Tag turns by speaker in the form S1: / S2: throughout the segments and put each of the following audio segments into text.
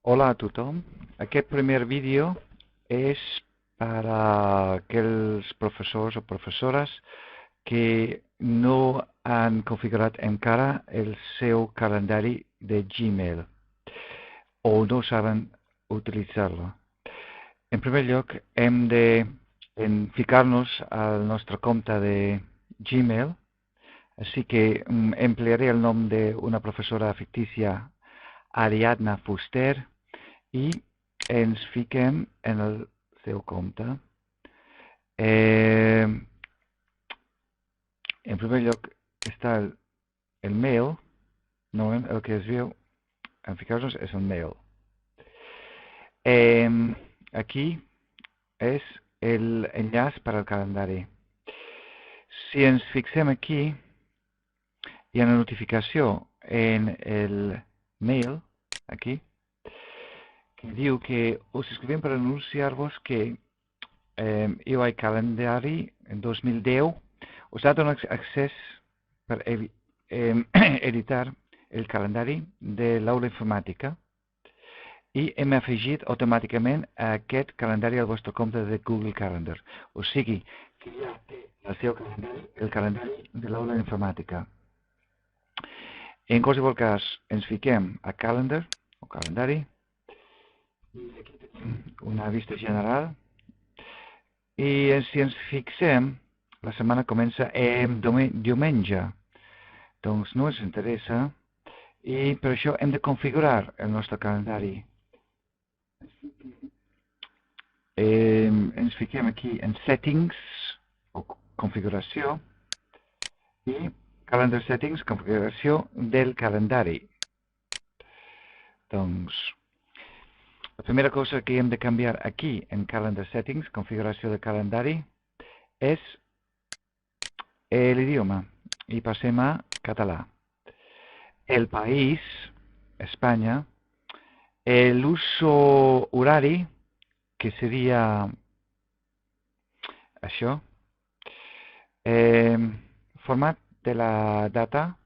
S1: Hola a tothom. Aquest primer vídeo és per a aquells professors o professores que no han configurat encara el seu calendari de Gmail o no saben utilitzar-lo. En primer lloc, hem de ficar-nos al nostre compte de Gmail, així que emplearé el nom d'una professora fictícia, Ariadna Fuster, i ens fiquem en el seu compte. En primer lloc està el mail. Normalment el que es veu en ficar-nos és el mail. Aquí és l'enllaç per al calendari. Si ens fixem aquí, hi ha una notificació en el mail, aquí, que diu que us escrivim per anunciar-vos que UI Calendari en 2010 us ha donat accés per editar el calendari de l'aula informàtica i hem afegit automàticament aquest calendari al vostre compte de Google Calendar. O sigui, que ja té el seu calendari, el calendari de l'aula informàtica. En qualsevol cas, ens fiquem a Calendar, o calendari, i aquí tenim una vista general. I si ens fixem, la setmana comença diumenge. Doncs no ens interessa i per això hem de configurar el nostre calendari. Ens fiquem aquí en Settings o configuració i Calendar Settings, configuració del calendari. Doncs la primera cosa que hem de canviar aquí en Calendar Settings, configuració de calendari, és l'idioma i passem a català. El país, Espanya, l'uso horari, que seria això, format de la data,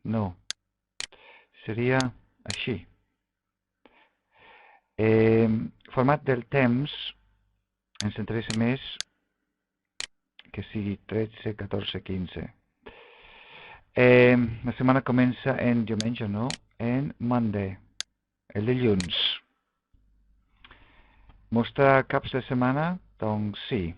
S1: no, seria així. Format del temps ens interessa més que sigui 13, 14, 15. La setmana comença en diumenge, no? En Monday, el dilluns. Mostrar caps de setmana? Doncs sí.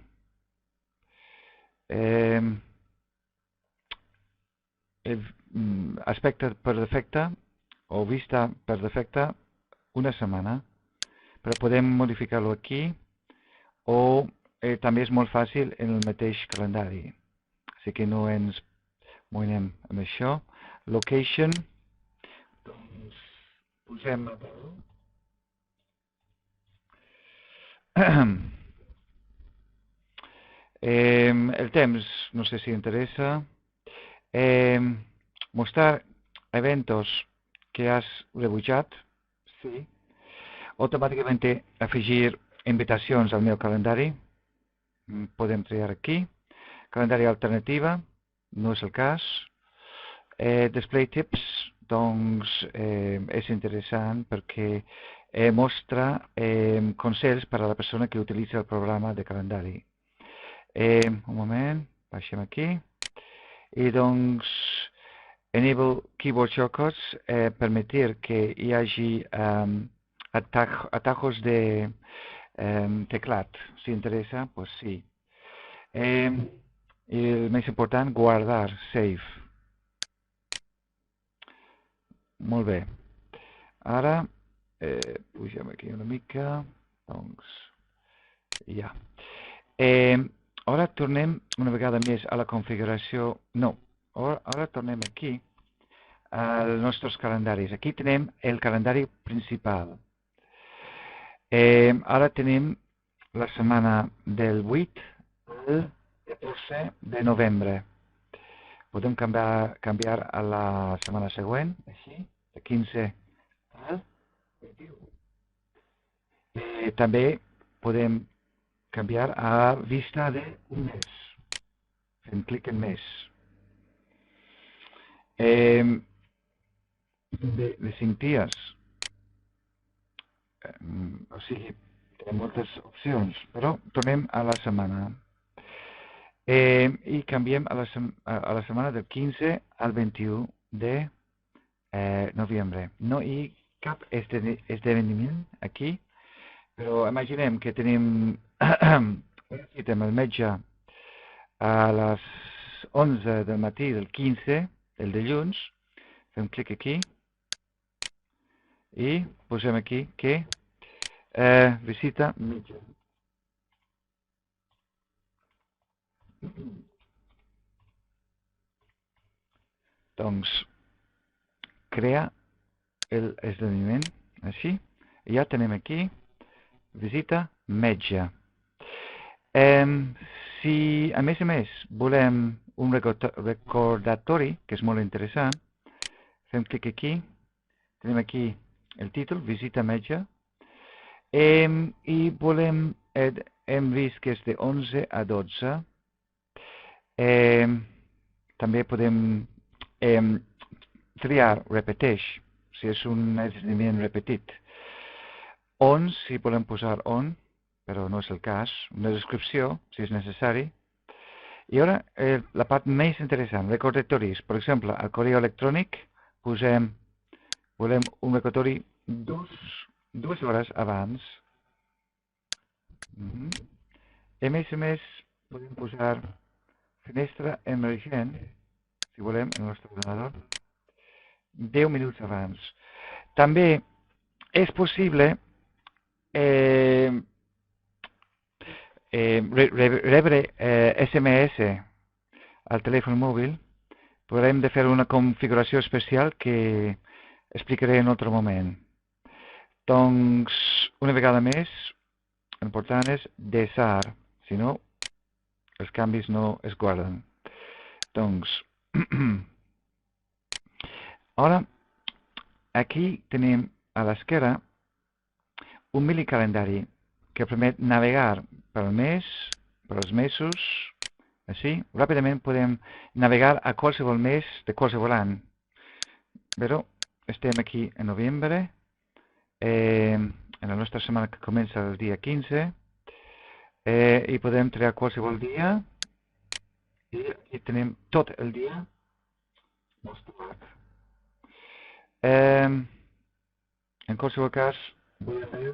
S1: Aspecte per defecte o vista per defecte una setmana, però podem modificar-lo aquí o també és molt fàcil en el mateix calendari, així que no ens moïnem amb això. Location, doncs posem el temps, no sé si interessa. Mostrar eventos que has rebutjat, sí. Automàticament afegir invitacions al meu calendari, podem triar aquí. Calendari alternativa, no és el cas. Display tips, doncs és interessant perquè mostra consells per a la persona que utilitza el programa de calendari. Un moment, baixem aquí. I doncs enable keyboard shortcuts, permetir que hi hagi atajos de teclat. Si interessa, doncs sí. I el més important, guardar, save. Molt bé. Ara, pugem aquí una mica, doncs, ja. Ara tornem una vegada més a la configuració, no, ara tornem aquí als nostres calendaris. Aquí tenim el calendari principal. Ara tenim la setmana del 8 al 14 de novembre. Podem canviar a la setmana següent, així, de 15 al 21. També podem canviar a vista d'un mes. Fem clic en mes. De 5 dies o sigui, tenim moltes opcions, però tornem a la setmana. I canviem a la setmana del 15 al 21 de novembre. No hi ha cap esdeveniment aquí, però imaginem que tenim una cita amb el metge a les 11 del matí del 15, el dilluns. Fem clic aquí i posem aquí que visita metge. Doncs crea l'esdeveniment així i ja tenim aquí visita metge. Si a més volem un recordatori, que és molt interessant, fem clic aquí, tenim aquí el títol, visita metge, i volem, hem vist que és de 11 a 12, també podem triar, repeteix, si és un esdeveniment repetit. On, si volem posar on, però no és el cas, una descripció, si és necessari. I ara, la part més interessant, recordatoris. Per exemple, al correu electrònic volem un recordatori dues hores abans. A més, podem posar finestra emergent, si volem, en el nostre ordenador, 10 minuts abans. També és possible rebre SMS al telèfon mòbil. Podrem de fer una configuració especial que explicaré en un altre moment. Doncs, una vegada més, l'important és desar, si no, els canvis no es guarden. Doncs, ara, aquí tenim a l'esquerra un mini calendari que permet navegar pel mes, pels mesos, així, ràpidament podem navegar a qualsevol mes de qualsevol any. Però estem aquí en novembre, en la nostra setmana que comença el dia 15, i podem triar qualsevol dia, i aquí tenim tot el dia mostrat. En qualsevol cas, vull fer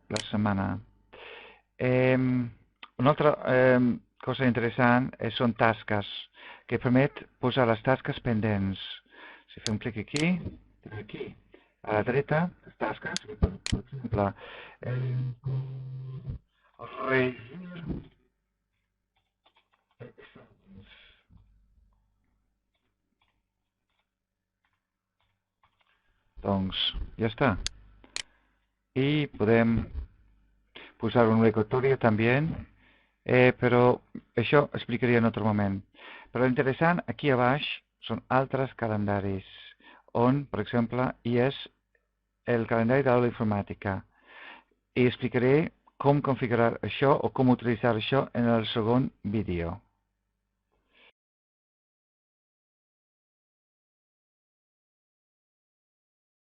S1: la setmana. Una altra cosa interessant són tasques, que permet posar les tasques pendents. Si fem clic aquí, a la dreta, les tasques, per exemple, regir exàmens. Doncs ja està. I podem posar un recordatori també, però això explicaria en altre moment. Però l'interessant aquí a baix són altres calendaris, on, per exemple, hi és el calendari de l'aula informàtica. I explicaré com configurar això o com utilitzar això en el segon vídeo.